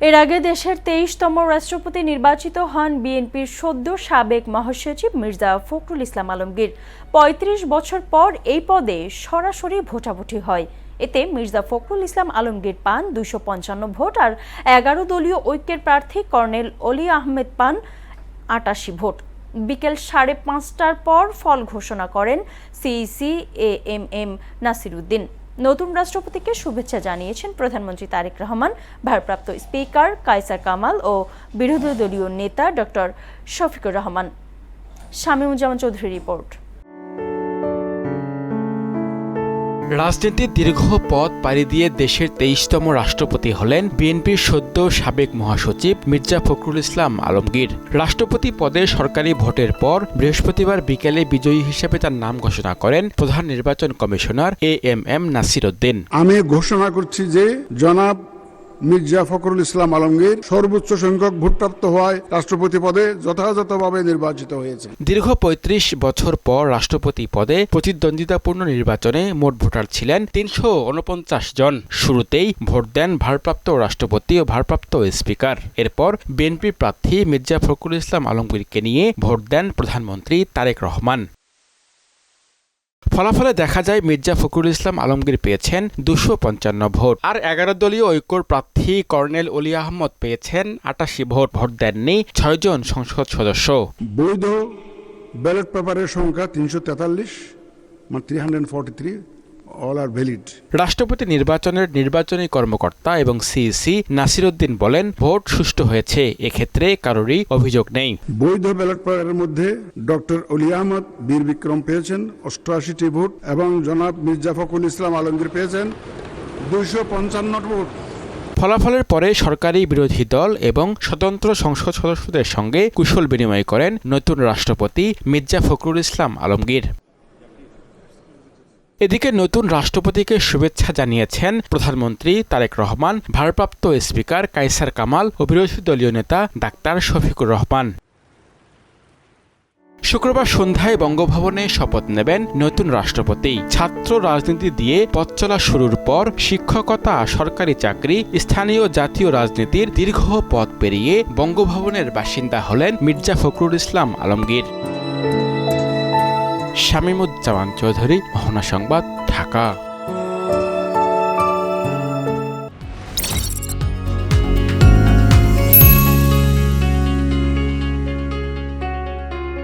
এর আগে দেশের ২৩তম রাষ্ট্রপতি নির্বাচিত হন বিএনপির সদ্য সাবেক মহাসচিব মির্জা ফখরুল ইসলাম আলমগীর। ৩৫ বছর পর এই পদে সরাসরি ভোটাভুটি হয়। এতে মির্জা ফখরুল ইসলাম আলমগীর পান ২৫৫ ভোট আর ১১ দলীয় ঐক্যের প্রার্থী কর্নেল অলি আহমেদ পান ৮৮ ভোট। বিকেল ৫:৩০টার পর ফল ঘোষণা করেন সিইসি এএমএম নাসির উদ্দিন। নতুন রাষ্ট্রপতিকে শুভেচ্ছা জানিয়েছেন প্রধানমন্ত্রী তারেক রহমান, ভারপ্রাপ্ত স্পিকার কায়সার কামাল ও বিরোধী দলীয় নেতা ডক্টর শফিকুর রহমান। শামীমুজ্জামান চৌধুরীর রিপোর্ট। রাজনীতির দীর্ঘ পথ পাড়ি দিয়ে দেশের ২৩তম রাষ্ট্রপতি হলেন বিএনপির সদ্য সাবেক মহাসচিব মির্জা ফখরুল ইসলাম আলমগীর। রাষ্ট্রপতি পদে সরকারি ভোটের পর বৃহস্পতিবার বিকেলে বিজয়ী হিসেবে তার নাম ঘোষণা করেন প্রধান নির্বাচন কমিশনার এএমএম নাসির উদ্দিন। আমি ঘোষণা করছি যে জনাব মির্জা ফখরুল ইসলাম আলমগীর সর্বোচ্চ সংখ্যক ভোটপ্রাপ্ত হওয়ায় রাষ্ট্রপতি পদে যথাযথভাবে নির্বাচিত হয়েছে। দীর্ঘ ৩৫ বছর পর রাষ্ট্রপতি পদে প্রতিদ্বন্দ্বিতাপূর্ণ নির্বাচনে মোট ভোটার ছিলেন ৩৪৯ জন। শুরুতেই ভোট দেন ভারপ্রাপ্ত রাষ্ট্রপতি ও ভারপ্রাপ্ত স্পিকার। এরপর বিএনপি প্রার্থী মির্জা ফখরুল ইসলাম আলমগীরকে নিয়ে ভোট দেন প্রধানমন্ত্রী তারেক রহমান। ফলাফলে দেখা যায় মির্জা ফখরুল ইসলাম আলমগীর পেয়েছেন ২৫৫ ভোট আর ১১ দলীয় ঐক্যর প্রার্থী কর্নেল অলি আহমদ পেয়েছেন ৮৮ ভোট। ভোট দেননি ৬ জন সংসদ সদস্য। বৈধ ব্যালট পেপারের সংখ্যা ৩৪৩, মানে 343, অল আর ভ্যালিড। রাষ্ট্রপতি নির্বাচনের নির্বাচনী কর্মকর্তা এবং সিইসি নাসির উদ্দিন বলেন, ভোট সুষ্ঠু হয়েছে, এক্ষেত্রে কারোরই অভিযোগ নেই। বৈধ ব্যালট পেপারের মধ্যে ডক্টর অলি আহমদ বীর বিক্রম পেয়েছেন ৮৮টি ভোট এবং জনাব মির্জা ফখরুল ইসলাম আলমগীর পেয়েছেন ২৫৫ ভোট। ফলাফলের পরে সরকারি বিরোধী দল এবং স্বতন্ত্র সংসদ সদস্যদের সঙ্গে কুশল বিনিময় করেন নতুন রাষ্ট্রপতি মির্জা ফখরুল ইসলাম আলমগীর। এদিকে নতুন রাষ্ট্রপতিকে শুভেচ্ছা জানিয়েছেন প্রধানমন্ত্রী তারেক রহমান, ভারপ্রাপ্ত স্পিকার কায়সার কামাল ও বিরোধী দলীয় নেতা ডাক্তার শফিকুর রহমান। শুক্রবার সন্ধ্যায় বঙ্গভবনে শপথ নেবেন নতুন রাষ্ট্রপতি। ছাত্র রাজনীতি দিয়ে পথ চলা শুরুর পর শিক্ষকতা, সরকারি চাকরি, স্থানীয় জাতীয় রাজনীতির দীর্ঘ পথ পেরিয়ে বঙ্গভবনের বাসিন্দা হলেন মির্জা ফখরুল ইসলাম আলমগীর। শামীমুজ্জামান চৌধুরী, মোহনা সংবাদ, ঢাকা।